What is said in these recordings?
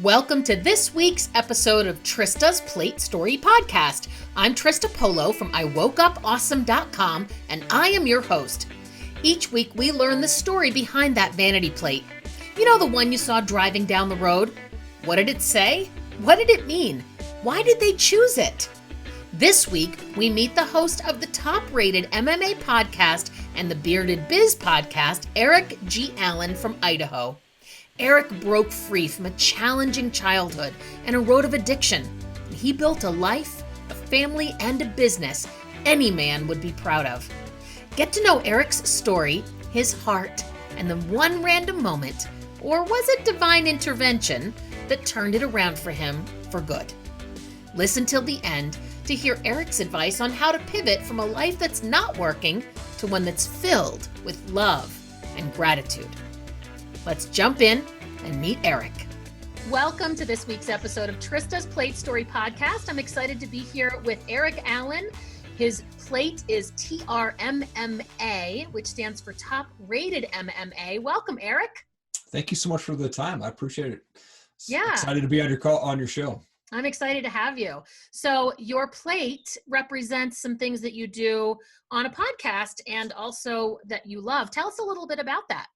Welcome to this week's episode of Trista's Plate Story Podcast. I'm Trista Polo from iwokeupawesome.com, and I am your host. Each week we learn the story behind that vanity plate. You know, the one you saw driving down the road? What did it say? What did it mean? Why did they choose it? This week we meet the host of the top-rated MMA podcast and the Bearded Biz podcast, Erik G. Allen from Idaho. Erik broke free from a challenging childhood and a road of addiction. He built a life, a family, and a business any man would be proud of. Get to know Erik's story, his heart, and the one random moment, or was it divine intervention, that turned it around for him for good. Listen till the end to hear Erik's advice on how to pivot from a life that's not working to one that's filled with love and gratitude. Let's jump in and meet Erik. Welcome to this week's episode of Trista's Plate Story Podcast. I'm excited to be here with Erik Allen. His plate is TRMMA, which stands for Top Rated MMA. Welcome, Erik. Thank you so much for the time. I appreciate it. Yeah. Excited to be on your show. I'm excited to have you. So your plate represents some things that you do on a podcast and also that you love. Tell us a little bit about that.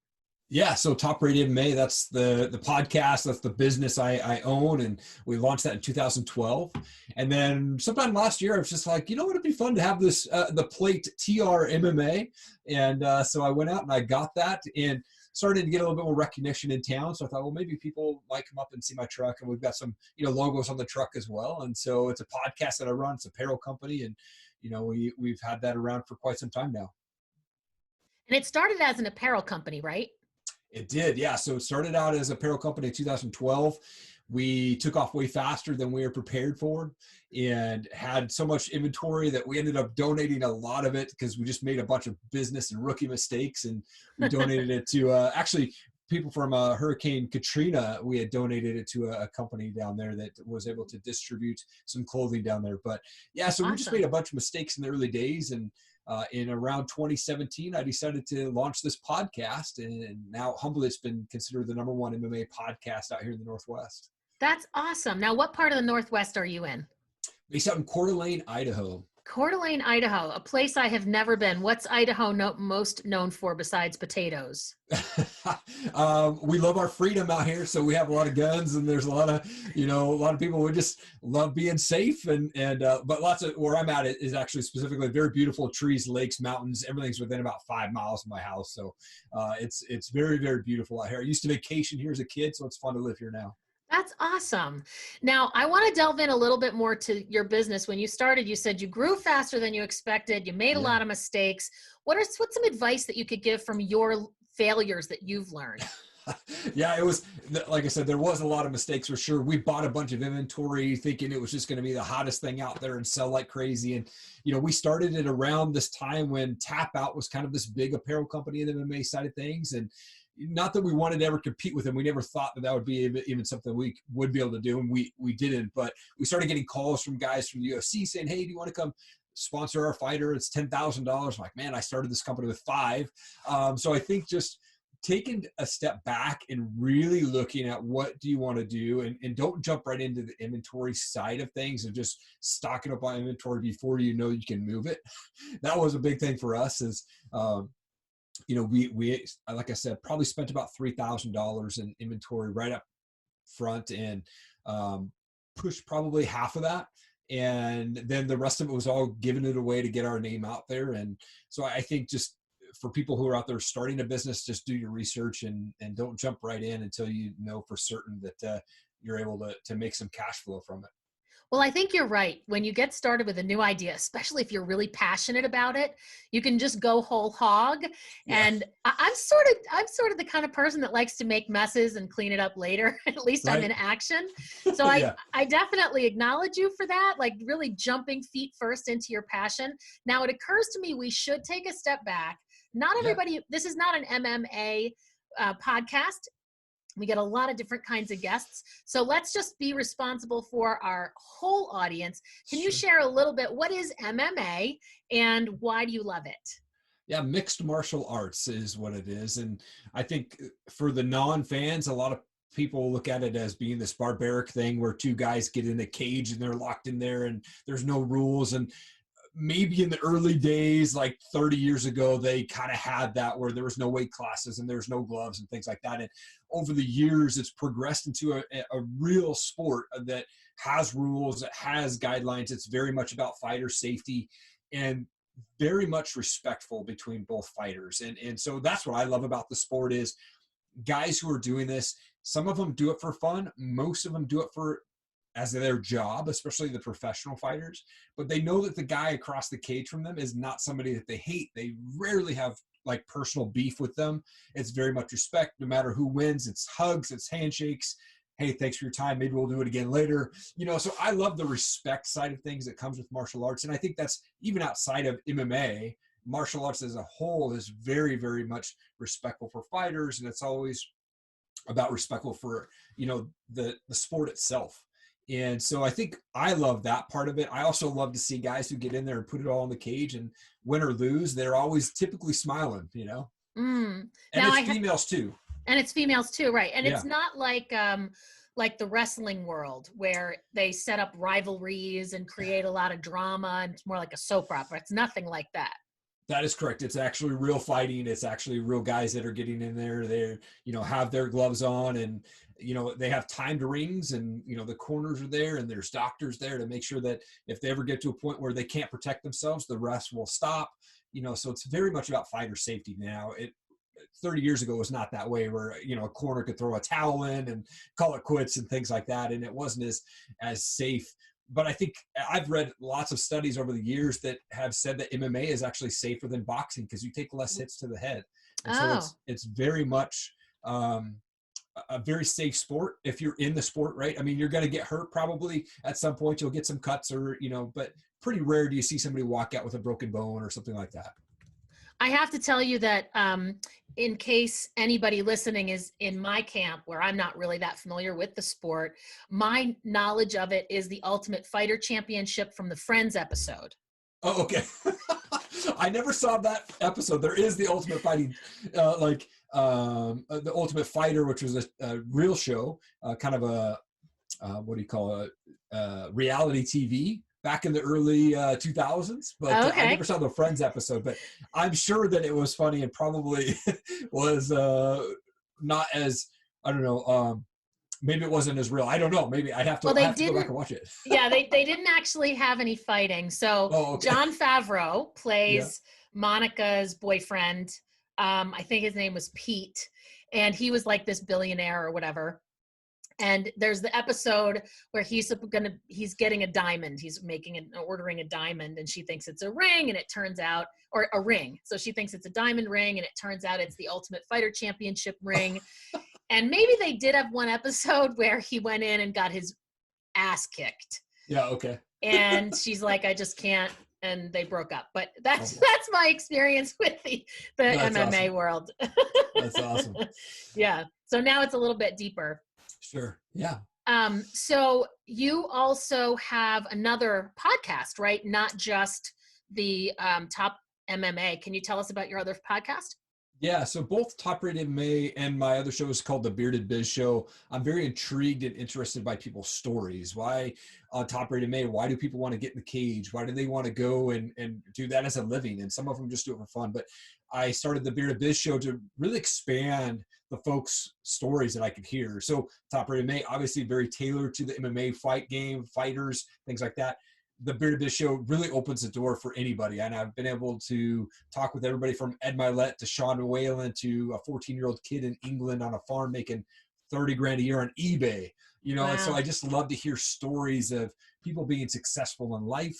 Yeah, so Top Rated MMA, that's the podcast, that's the business I own, and we launched that in 2012. And then sometime last year, I was just like, you know what, it'd be fun to have this, the plate TRMMA. And so I went out and I got that and started to get a little bit more recognition in town. So I thought, well, maybe people might come up and see my truck, and we've got some, logos on the truck as well. And so it's a podcast that I run, it's an apparel company, and, we've had that around for quite some time now. And it started as an apparel company, right? It did, yeah. So it started out as a apparel company in 2012. We took off way faster than we were prepared for and had so much inventory that we ended up donating a lot of it because we just made a bunch of business and rookie mistakes. And we donated it to actually people from Hurricane Katrina. We had donated it to a company down there that was able to distribute some clothing down there. But yeah, so we just made a bunch of mistakes in the early days. And in around 2017, I decided to launch this podcast, and now humbly it's been considered the number one MMA podcast out here in the Northwest. That's awesome. Now, what part of the Northwest are you in? Based out in Coeur d'Alene, Idaho. Coeur d'Alene, Idaho, a place I have never been. What's Idaho most known for besides potatoes? We love our freedom out here, so we have a lot of guns, and there's a lot of people who just love being safe, but lots of where I'm at is actually specifically very beautiful trees, lakes, mountains. Everything's within about 5 miles of my house, so it's very, very beautiful out here. I used to vacation here as a kid, so it's fun to live here now. That's awesome. Now, I want to delve in a little bit more to your business. When you started, you said you grew faster than you expected. You made a lot of mistakes. What's some advice that you could give from your failures that you've learned? Yeah, it was, like I said, there was a lot of mistakes for sure. We bought a bunch of inventory thinking it was just going to be the hottest thing out there and sell like crazy. And, we started it around this time when Tap Out was kind of this big apparel company in the MMA side of things. And not that we wanted to ever compete with them. We never thought that would be even something we would be able to do. And we didn't, but we started getting calls from guys from the UFC saying, hey, do you want to come sponsor our fighter? It's $10,000. I'm like, man, I started this company with $5,000. So I think just taking a step back and really looking at what do you want to do, and don't jump right into the inventory side of things and just stocking up on inventory before you can move it. That was a big thing for us is, we like I said, probably spent about $3,000 in inventory right up front, and pushed probably half of that. And then the rest of it was all giving it away to get our name out there. And so I think just for people who are out there starting a business, just do your research and don't jump right in until you know for certain that you're able to make some cash flow from it. Well, I think you're right. When you get started with a new idea, especially if you're really passionate about it, you can just go whole hog. Yeah. And I'm sort of the kind of person that likes to make messes and clean it up later. At least right. I'm in action. So yeah. I definitely acknowledge you for that, like really jumping feet first into your passion. Now, it occurs to me we should take a step back. Not everybody, this is not an MMA podcast. We get a lot of different kinds of guests. So let's just be responsible for our whole audience. Can you share a little bit, what is MMA and why do you love it? Yeah, mixed martial arts is what it is. And I think for the non-fans, a lot of people look at it as being this barbaric thing where two guys get in a cage and they're locked in there and there's no rules. And maybe in the early days, like 30 years ago, they kind of had that where there was no weight classes and there's no gloves and things like that. And over the years, it's progressed into a real sport that has rules, it has guidelines. It's very much about fighter safety and very much respectful between both fighters. And so that's what I love about the sport is guys who are doing this, some of them do it for fun. Most of them do it for as their job, especially the professional fighters, but they know that the guy across the cage from them is not somebody that they hate. They rarely have like personal beef with them. It's very much respect. No matter who wins, it's hugs, it's handshakes. Hey, thanks for your time. Maybe we'll do it again later. You know, so I love the respect side of things that comes with martial arts. And I think that's even outside of MMA, martial arts as a whole is very, very much respectful for fighters. And it's always about respectful for, you know, the sport itself. And so I think I love that part of it. I also love to see guys who get in there and put it all in the cage and win or lose. They're always typically smiling, you know, and now it's females too. And it's females too, right? And Yeah. it's not like the wrestling world where they set up rivalries and create a lot of drama, and it's more like a soap opera. It's nothing like that. That is correct. It's actually real fighting. It's actually real guys that are getting in there. They're, you know, have their gloves on and, you know, they have timed rings and, you know, the corners are there and there's doctors there to make sure that if they ever get to a point where they can't protect themselves, the refs will stop, you know, so it's very much about fighter safety now. 30 years ago was not that way where, you know, a corner could throw a towel in and call it quits and things like that. And it wasn't as safe. But I think I've read lots of studies over the years that have said that MMA is actually safer than boxing because you take less hits to the head. And so it's very much a very safe sport if you're in the sport, right? I mean, you're going to get hurt probably at some point. You'll get some cuts or, you know, but pretty rare do you see somebody walk out with a broken bone or something like that. I have to tell you that in case anybody listening is in my camp where I'm not really that familiar with the sport, my knowledge of it is the Ultimate Fighter Championship from the Friends episode. Oh, okay. I never saw that episode. There is the Ultimate Fighting, the Ultimate Fighter, which was a real show, kind of a, what do you call it, reality TV back in the early 2000s, but I never saw the Friends episode, but I'm sure that it was funny and probably was not as, I don't know, maybe it wasn't as real. I don't know. Maybe I'd have to, go back and watch it. Yeah, they didn't actually have any fighting. So Jon Favreau plays Monica's boyfriend. I think his name was Pete, and he was like this billionaire or whatever. And there's the episode where he's getting a diamond. He's ordering a diamond, and she thinks it's a ring, and it turns out, or a ring. So she thinks it's a diamond ring, and it turns out it's the Ultimate Fighter Championship ring. And maybe they did have one episode where he went in and got his ass kicked. Yeah. Okay. And she's like, I just can't. And they broke up. But that's my experience with the MMA world. That's awesome. Yeah. So now it's a little bit deeper. Sure. Yeah. So you also have another podcast, right? Not just the Top MMA. Can you tell us about your other podcast? Yeah, so both Top Rated MMA and my other show is called The Bearded Biz Show. I'm very intrigued and interested by people's stories. Why on Top Rated MMA, why do people want to get in the cage? Why do they want to go and do that as a living? And some of them just do it for fun. But I started The Bearded Biz Show to really expand the folks' stories that I could hear. So Top Rated MMA, obviously very tailored to the MMA fight game, fighters, things like that. The Bearded Biz Show really opens the door for anybody. And I've been able to talk with everybody from Ed Milet to Sean Whalen to a 14-year-old kid in England on a farm making $30,000 a year on eBay, you know? Wow. And so I just love to hear stories of people being successful in life.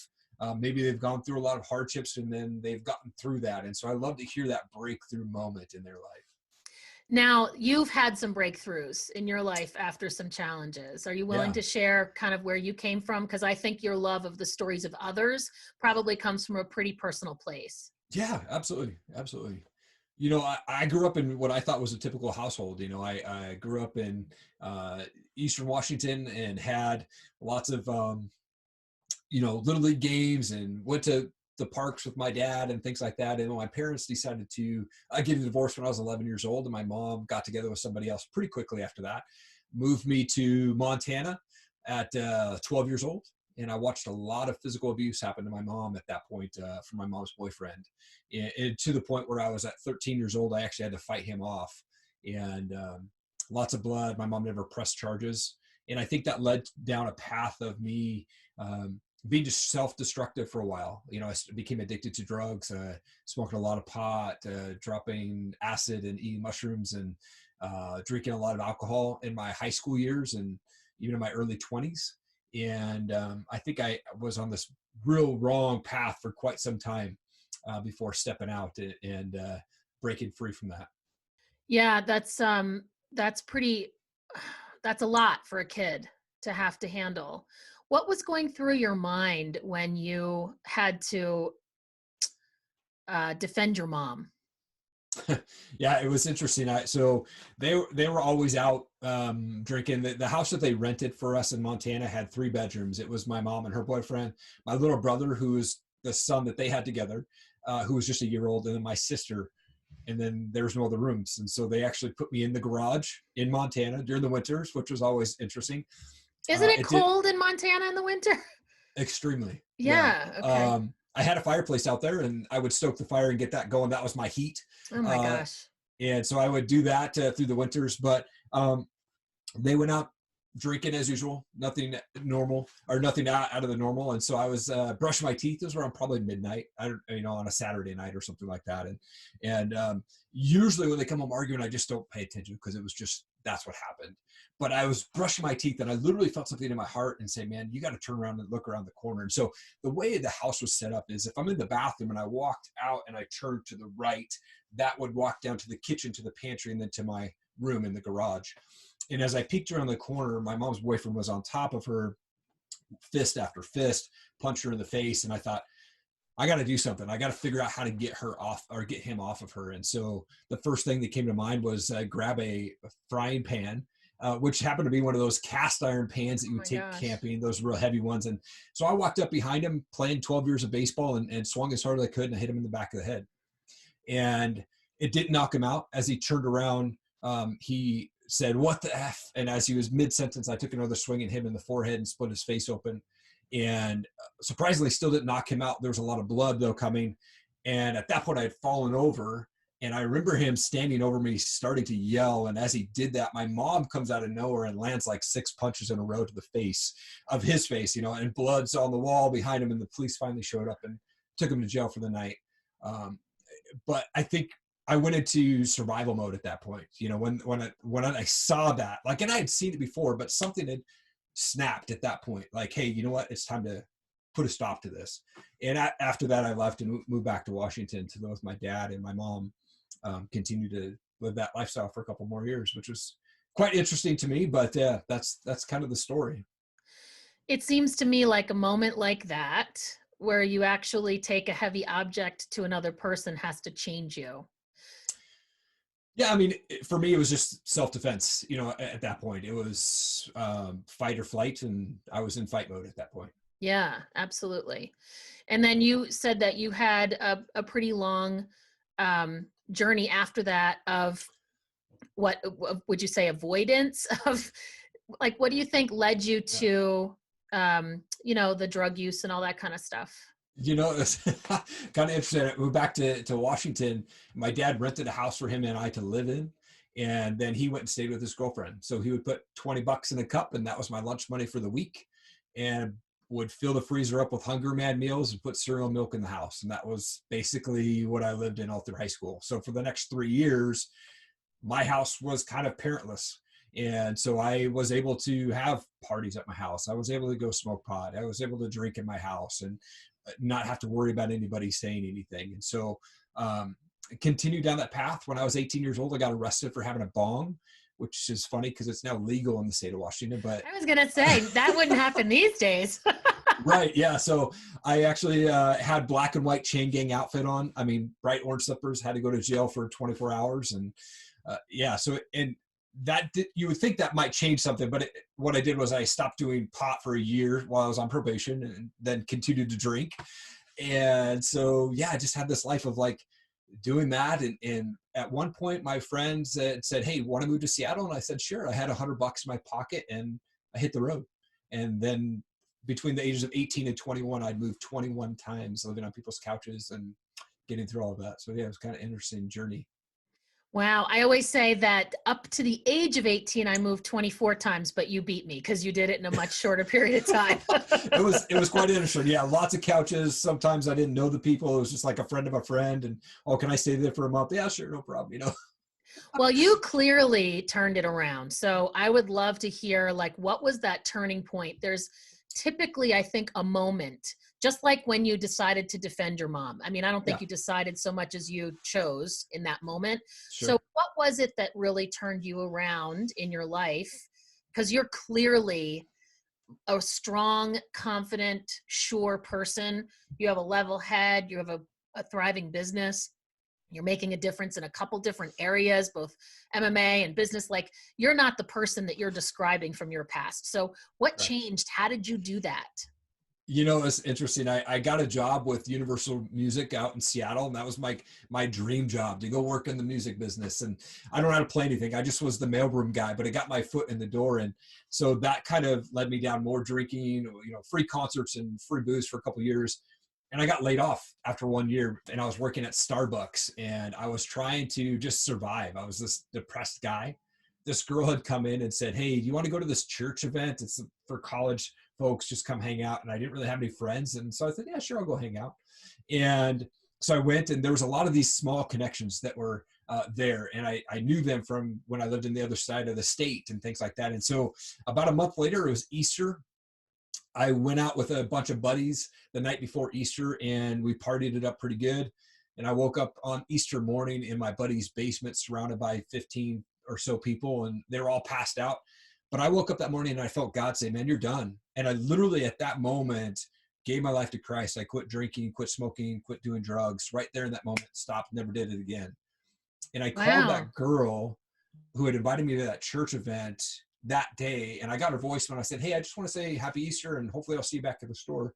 Maybe they've gone through a lot of hardships and then they've gotten through that. And so I love to hear that breakthrough moment in their life. Now, you've had some breakthroughs in your life after some challenges. Are you willing to share kind of where you came from? Because I think your love of the stories of others probably comes from a pretty personal place. Yeah, absolutely. Absolutely. You know, I grew up in what I thought was a typical household. You know, I grew up in Eastern Washington and had lots of, Little League games and went to the parks with my dad and things like that. And my parents decided to get a divorce when I was 11 years old, and my mom got together with somebody else pretty quickly after that. moved me to Montana at 12 years old. And I watched a lot of physical abuse happen to my mom at that point from my mom's boyfriend. And to the point where I was at 13 years old, I actually had to fight him off. And lots of blood. My mom never pressed charges. And I think that led down a path of me being just self-destructive for a while. You know, I became addicted to drugs, smoking a lot of pot, dropping acid and eating mushrooms, and drinking a lot of alcohol in my high school years and even in my early 20s. And I think I was on this real wrong path for quite some time before stepping out and breaking free from that. Yeah, that's pretty, that's a lot for a kid to have to handle. What was going through your mind when you had to defend your mom? Yeah, it was interesting. So they were always out drinking. The house that they rented for us in Montana had 3 bedrooms. It was my mom and her boyfriend, my little brother, who was the son that they had together, who was just a year old, and then my sister. And then there was no other rooms. And so they actually put me in the garage in Montana during the winters, which was always interesting. Isn't it cold in Montana in the winter? Extremely. Yeah. Okay. I had a fireplace out there, and I would stoke the fire and get that going. That was my heat. Oh my gosh. And so I would do that through the winters, but they went out drinking as usual, nothing normal or nothing out of the normal. And so I was brushing my teeth. It was around probably midnight, on a Saturday night or something like that. And usually when they come home arguing, I just don't pay attention because it was just, that's what happened. But I was brushing my teeth and I literally felt something in my heart and say, man, you got to turn around and look around the corner. And so the way the house was set up is if I'm in the bathroom and I walked out and I turned to the right, that would walk down to the kitchen, to the pantry, and then to my room in the garage. And as I peeked around the corner, my mom's boyfriend was on top of her, fist after fist, punched her in the face. And I thought, I got to do something. I got to figure out how to get her off or get him off of her. And so the first thing that came to mind was grab a frying pan, which happened to be one of those cast iron pans that you would take camping, those real heavy ones. And so I walked up behind him playing 12 years of baseball and swung as hard as I could, and I hit him in the back of the head. And it didn't knock him out. As he turned around, he said, "What the F?" And as he was mid-sentence, I took another swing and hit him in the forehead and split his face open. And surprisingly, still didn't knock him out. There was a lot of blood, though, coming. And at that point, I had fallen over. And I remember him standing over me, starting to yell. And as he did that, my mom comes out of nowhere and lands like 6 punches in a row to the face of his face, and blood's on the wall behind him. And the police finally showed up and took him to jail for the night. But I think I went into survival mode at that point. When I saw that, and I had seen it before, but something had snapped at that point. Like, hey, you know what? It's time to put a stop to this. And after that, I left and moved back to Washington to live with my dad, and my mom continued to live that lifestyle for a couple more years, which was quite interesting to me. But that's kind of the story. It seems to me like a moment like that, where you actually take a heavy object to another person, has to change you. Yeah, I mean, for me, it was just self-defense. At that point, it was fight or flight, and I was in fight mode at that point. Yeah, absolutely. And then you said that you had a pretty long journey after that of what would you say, avoidance of, what do you think led you to, the drug use and all that kind of stuff? It's kind of interesting. I moved back to Washington. My dad rented a house for him and I to live in. And then he went and stayed with his girlfriend. So he would put $20 in a cup, and that was my lunch money for the week, and would fill the freezer up with Hunger Man meals and put cereal and milk in the house. And that was basically what I lived in all through high school. So for the next 3 years, my house was kind of parentless. And so I was able to have parties at my house. I was able to go smoke pot. I was able to drink in my house and not have to worry about anybody saying anything. And so continued down that path. When I was 18 years old, I got arrested for having a bong, which is funny because it's now legal in the state of Washington. But I was going to say, that wouldn't happen these days. Right. Yeah. So I actually had black and white chain gang outfit on. I mean, bright orange slippers, had to go to jail for 24 hours. And so, and you would think that might change something, but what I did was I stopped doing pot for a year while I was on probation, and then continued to drink. And so, I just had this life of doing that. And at one point my friend said, hey, want to move to Seattle? And I said, sure. I had $100 in my pocket and I hit the road. And then between the ages of 18 and 21, I'd moved 21 times, living on people's couches and getting through all of that. So yeah, it was kind of an interesting journey. Wow. I always say that up to the age of 18, I moved 24 times, but you beat me because you did it in a much shorter period of time. It was quite interesting. Yeah. Lots of couches. Sometimes I didn't know the people. It was just like a friend of a friend. And, oh, can I stay there for a month? Yeah, sure. No problem. Well, you clearly turned it around. So I would love to hear, like, what was that turning point? There's typically, I think, a moment, just like when you decided to defend your mom. I mean, I don't think Yeah, you decided so much as you chose in that moment. So sure. what was it that really turned you around in your life? Because you're clearly a strong, confident, sure person. You have a level head. You have a thriving business. You're making a difference in a couple different areas, both MMA and business. Like, you're not the person that you're describing from your past. So what Right. changed? How did you do that? It's interesting. I got a job with Universal Music out in Seattle, and that was my dream job, to go work in the music business. And I don't know how to play anything. I just was the mailroom guy, but it got my foot in the door. And so that kind of led me down more drinking, free concerts and free booze for a couple of years. And I got laid off after 1 year, and I was working at Starbucks, and I was trying to just survive. I was this depressed guy. This girl had come in and said, hey, do you want to go to this church event? It's for college folks, just come hang out. And I didn't really have any friends. And so I said, yeah, sure, I'll go hang out. And so I went, and there was a lot of these small connections that were there. And I knew them from when I lived in the other side of the state and things like that. And so about a month later, it was Easter. I went out with a bunch of buddies the night before Easter, and we partied it up pretty good. And I woke up on Easter morning in my buddy's basement, surrounded by 15 or so people, and they were all passed out. But I woke up that morning and I felt God say, man, you're done. And I literally at that moment gave my life to Christ. I quit drinking, quit smoking, quit doing drugs right there in that moment, stopped, never did it again. And I called Wow. that girl who had invited me to that church event that day. And I got her voice when I said, hey, I just want to say happy Easter, and hopefully I'll see you back at the store.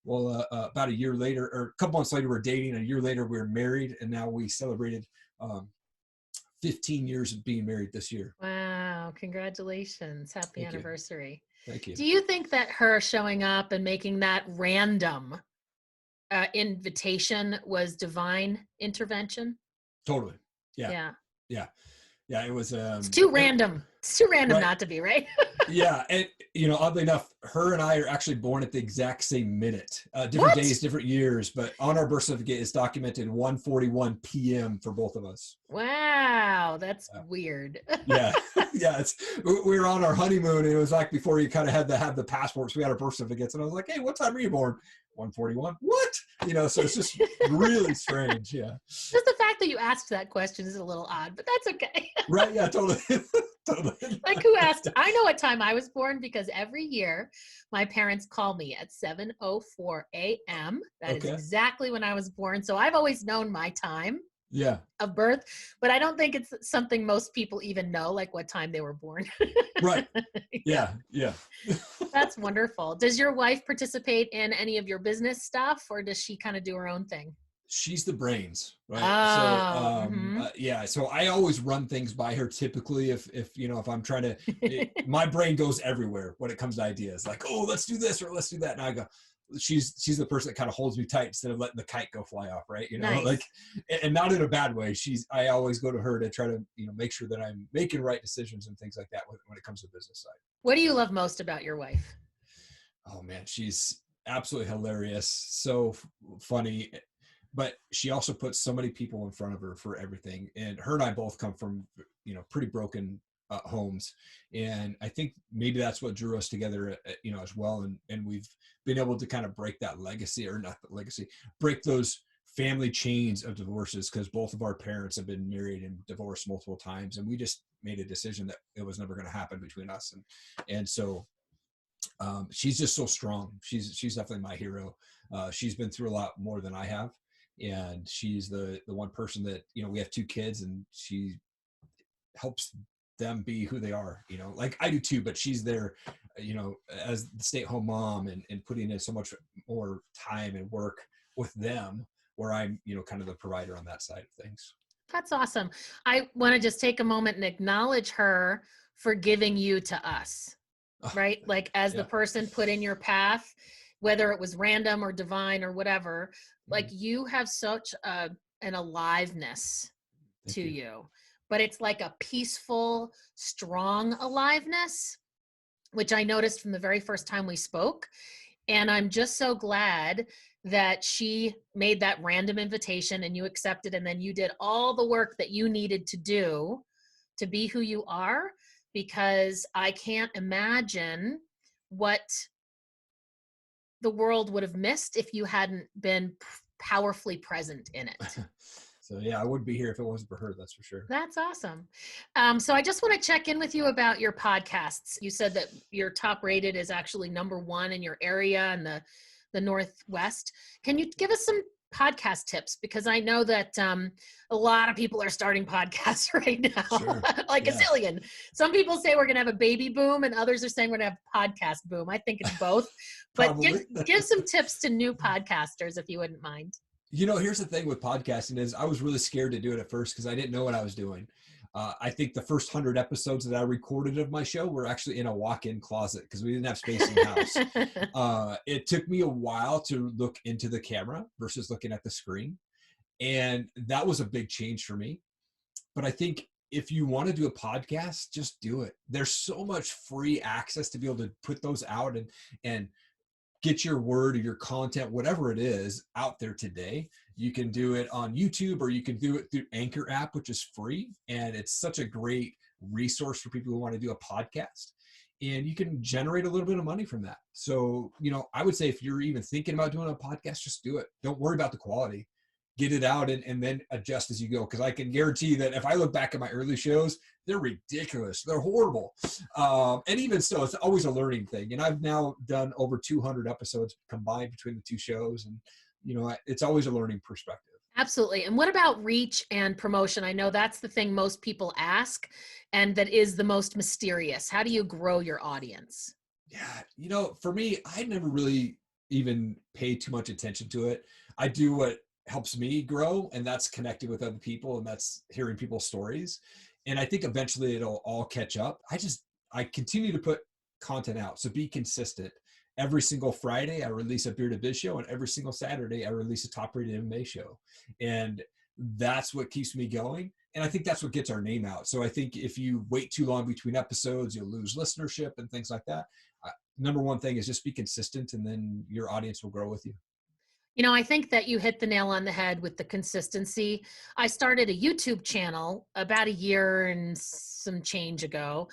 Well, about a year later, or a couple months later, we're dating. A year later, we were married, and now we celebrated 15 years of being married this year. Wow. Congratulations. Happy Thank you. anniversary. Thank you. Do you think that her showing up and making that random invitation was divine intervention? Totally. Yeah. Yeah. Yeah. Yeah. It was, It's too random. It's too random right. not to be, right? Yeah. And, oddly enough, her and I are actually born at the exact same minute, different What? days, different years, but on our birth certificate is documented 1:41 p.m. for both of us. Wow. That's weird. Yeah. Yeah. We were on our honeymoon, and it was like before you kind of had to have the passports. We had our birth certificates, and I was like, hey, what time were you born? 1:41. What? So it's just really strange. Yeah. Just the fact that you asked that question is a little odd, but that's okay. Right. Yeah, totally. Totally. Like, who asked? I know what time I was born because every year my parents call me at 7:04 a.m. That is Okay. exactly when I was born. So I've always known my time Yeah. of birth, but I don't think it's something most people even know, like what time they were born. Right. Yeah. Yeah. That's wonderful. Does your wife participate in any of your business stuff, or does she kind of do her own thing? She's the brains, right? So, Oh, yeah. So I always run things by her. Typically, if I'm trying to, my brain goes everywhere when it comes to ideas. Like, oh, let's do this or let's do that. And I go, she's the person that kind of holds me tight instead of letting the kite go fly off, right? Nice. Like, and not in a bad way. I always go to her to try to, make sure that I'm making right decisions and things like that when it comes to the business side. What do you love most about your wife? Oh man, she's absolutely hilarious. So funny. But she also puts so many people in front of her for everything. And her and I both come from, pretty broken homes. And I think maybe that's what drew us together, as well. And we've been able to kind of break that legacy, or not the legacy, break those family chains of divorces, because both of our parents have been married and divorced multiple times. And we just made a decision that it was never going to happen between us. And so she's just so strong. She's definitely my hero. She's been through a lot more than I have. And she's the one person that, we have 2 kids, and she helps them be who they are, like I do too, but she's there, as the stay-at-home mom, and putting in so much more time and work with them, where I'm, kind of the provider on that side of things. That's awesome. I want to just take a moment and acknowledge her for giving you to us, right? Like as the Yeah. person put in your path, whether it was random or divine or whatever, like Mhm. you have such an aliveness Thank to you. you, but it's like a peaceful, strong aliveness, which I noticed from the very first time we spoke. And I'm just so glad that she made that random invitation and you accepted, and then you did all the work that you needed to do to be who you are, because I can't imagine what the world would have missed if you hadn't been powerfully present in it. So yeah, I wouldn't be here if it wasn't for her. That's for sure. That's awesome. So I just want to check in with you about your podcasts. You said that your top rated is actually #1 in your area in the Northwest. Can you give us some podcast tips? Because I know that a lot of people are starting podcasts right now, Sure. like a Yeah. zillion. Some people say we're going to have a baby boom and others are saying we're going to have a podcast boom. I think it's both. But give some tips to new podcasters if you wouldn't mind. Here's the thing with podcasting is I was really scared to do it at first because I didn't know what I was doing. I think the first 100 episodes that I recorded of my show were actually in a walk-in closet because we didn't have space in the house. It took me a while to look into the camera versus looking at the screen. And that was a big change for me. But I think if you want to do a podcast, just do it. There's so much free access to be able to put those out and get your word or your content, whatever it is, out there today. You can do it on YouTube or you can do it through Anchor app, which is free. And it's such a great resource for people who want to do a podcast. And you can generate a little bit of money from that. So, I would say if you're even thinking about doing a podcast, just do it. Don't worry about the quality. Get it out and then adjust as you go. Because I can guarantee that if I look back at my early shows, they're ridiculous. They're horrible. And even so, it's always a learning thing. And I've now done over 200 episodes combined between the two shows. And, it's always a learning perspective. Absolutely. And what about reach and promotion? I know that's the thing most people ask, and that is the most mysterious. How do you grow your audience? Yeah. For me, I never really even paid too much attention to it. I do what helps me grow, and that's connecting with other people, and that's hearing people's stories. And I think eventually it'll all catch up. I continue to put content out. So be consistent. Every single Friday, I release a Bearded Biz show, and every single Saturday, I release a top-rated MMA show. And that's what keeps me going. And I think that's what gets our name out. So I think if you wait too long between episodes, you'll lose listenership and things like that. Number one thing is just be consistent, and then your audience will grow with you. I think that you hit the nail on the head with the consistency. I started a YouTube channel about a year and some change ago,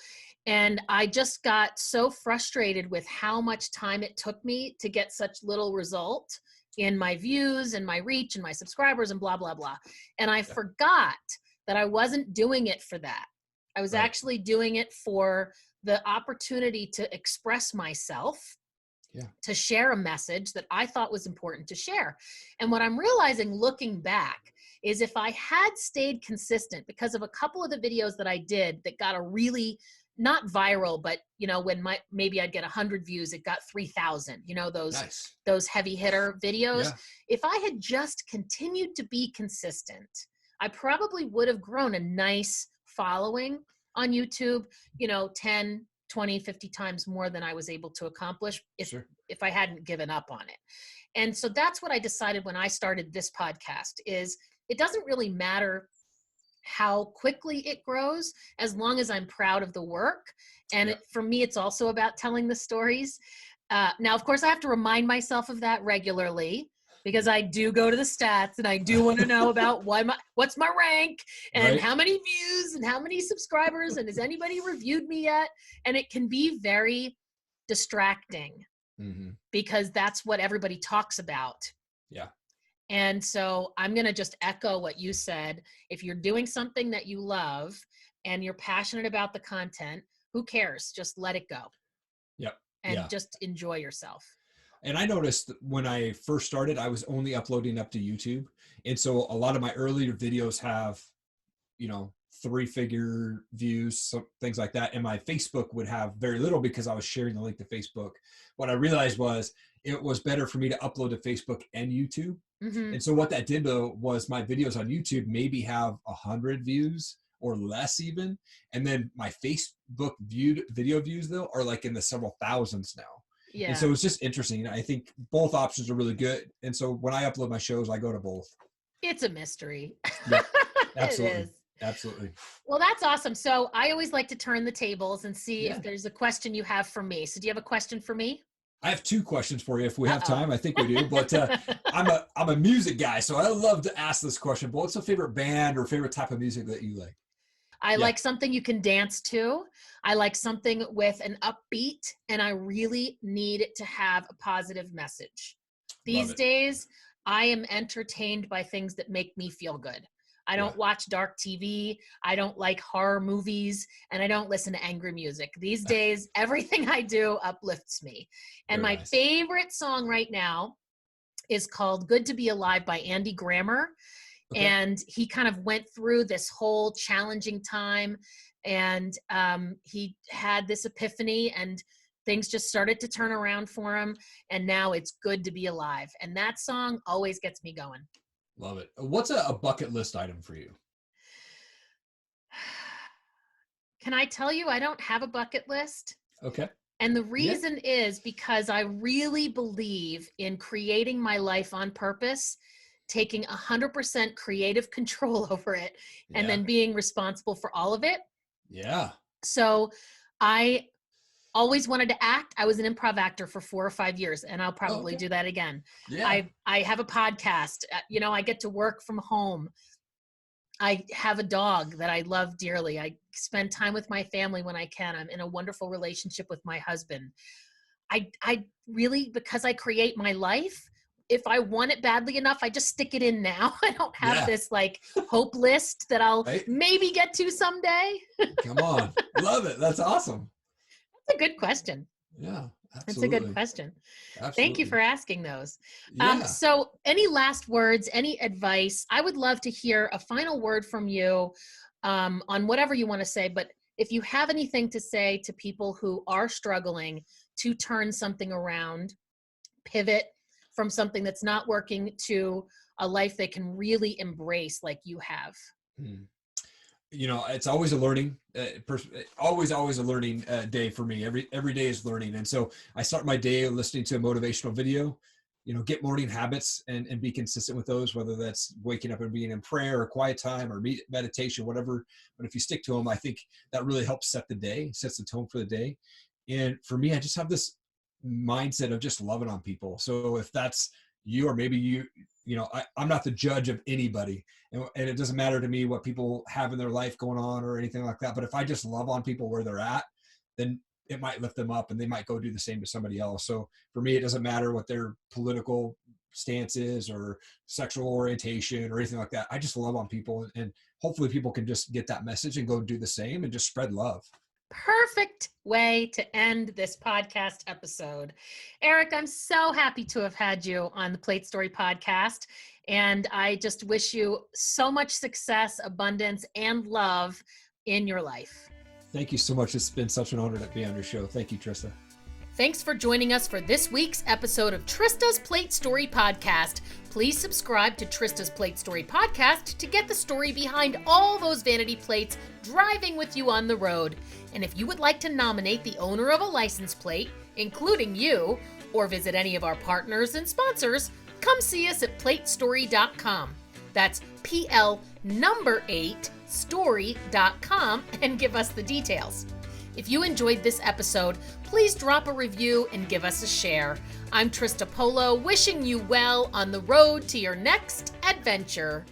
and I just got so frustrated with how much time it took me to get such little result in my views and my reach and my subscribers and blah, blah, blah. And I forgot that I wasn't doing it for that. I was actually doing it for the opportunity to express myself, to share a message that I thought was important to share. And what I'm realizing looking back is if I had stayed consistent, because of a couple of the videos that I did that got a really, not viral, but when maybe I'd get 100 views, it got 3,000, those heavy hitter videos. Yeah. If I had just continued to be consistent, I probably would have grown a nice following on YouTube, 10, 20, 50 times more than I was able to accomplish if I hadn't given up on it. And so that's what I decided when I started this podcast is it doesn't really matter how quickly it grows as long as I'm proud of the work. And for me, it's also about telling the stories. Now, of course, I have to remind myself of that regularly because I do go to the stats and I do want to know about what's my rank and how many views and how many subscribers and has anybody reviewed me yet? And it can be very distracting because that's what everybody talks about. Yeah. And so I'm going to just echo what you said. If you're doing something that you love and you're passionate about the content, who cares? Just let it go. Yep. And just enjoy yourself. And I noticed when I first started, I was only uploading up to YouTube. And so a lot of my earlier videos have, 3-figure views, some things like that. And my Facebook would have very little because I was sharing the link to Facebook. What I realized was it was better for me to upload to Facebook and YouTube. Mm-hmm. And so what that did though was my videos on YouTube maybe have 100 views or less even. And then my Facebook video views though are like in the several thousands now. Yeah. And so it's just interesting. I think both options are really good. And so when I upload my shows, I go to both. It's a mystery. Yeah, absolutely. It is. Absolutely. Well, that's awesome. So I always like to turn the tables and see Yeah. if there's a question you have for me. So do you have a question for me? I have 2 questions for you if we have Uh-oh. time. I think we do, but I'm a music guy, so I love to ask this question. But what's a favorite band or favorite type of music that you like? I like something you can dance to. I like something with an upbeat, and I really need it to have a positive message. These days, I am entertained by things that make me feel good. I don't watch dark TV. I don't like horror movies, and I don't listen to angry music. These days, everything I do uplifts me. And my favorite song right now is called Good to Be Alive by Andy Grammer. Okay. And he kind of went through this whole challenging time, and he had this epiphany, and things just started to turn around for him. And now it's good to be alive. And that song always gets me going. Love it. What's a bucket list item for you? Can I tell you, I don't have a bucket list. Okay. And the reason is because I really believe in creating my life on purpose, taking 100% creative control over it, and then being responsible for all of it. Yeah. So I always wanted to act. I was an improv actor for 4 or 5 years, and I'll probably do that again. Yeah. I have a podcast. I get to work from home. I have a dog that I love dearly. I spend time with my family when I can. I'm in a wonderful relationship with my husband. I really, because I create my life, if I want it badly enough, I just stick it in now. I don't have this like hope list that I'll maybe get to someday. Come on. Love it. That's awesome. That's a good question. Yeah, absolutely. That's a good question. Absolutely. Thank you for asking those. Yeah. So any last words, any advice? I would love to hear a final word from you on whatever you want to say. But if you have anything to say to people who are struggling to turn something around, pivot from something that's not working to a life they can really embrace like you have. It's always a learning, always a learning day for me. Every day is learning. And so I start my day listening to a motivational video, get morning habits and be consistent with those, whether that's waking up and being in prayer or quiet time or meditation, whatever. But if you stick to them, I think that really helps set the day, sets the tone for the day. And for me, I just have this mindset of just loving on people. So if that's you, or maybe I'm not the judge of anybody, and it doesn't matter to me what people have in their life going on or anything like that. But if I just love on people where they're at, then it might lift them up and they might go do the same to somebody else. So for me, it doesn't matter what their political stance is or sexual orientation or anything like that. I just love on people, and hopefully people can just get that message and go do the same and just spread love. Perfect way to end this podcast episode. Erik, I'm so happy to have had you on the Plate Story podcast. And I just wish you so much success, abundance, and love in your life. Thank you so much. It's been such an honor to be on your show. Thank you, Trista. Thanks for joining us for this week's episode of Trista's Plate Story Podcast. Please subscribe to Trista's Plate Story Podcast to get the story behind all those vanity plates driving with you on the road. And if you would like to nominate the owner of a license plate, including you, or visit any of our partners and sponsors, come see us at PL8STORY.com. That's PL8STORY.com and give us the details. If you enjoyed this episode, please drop a review and give us a share. I'm Trista Polo, wishing you well on the road to your next adventure.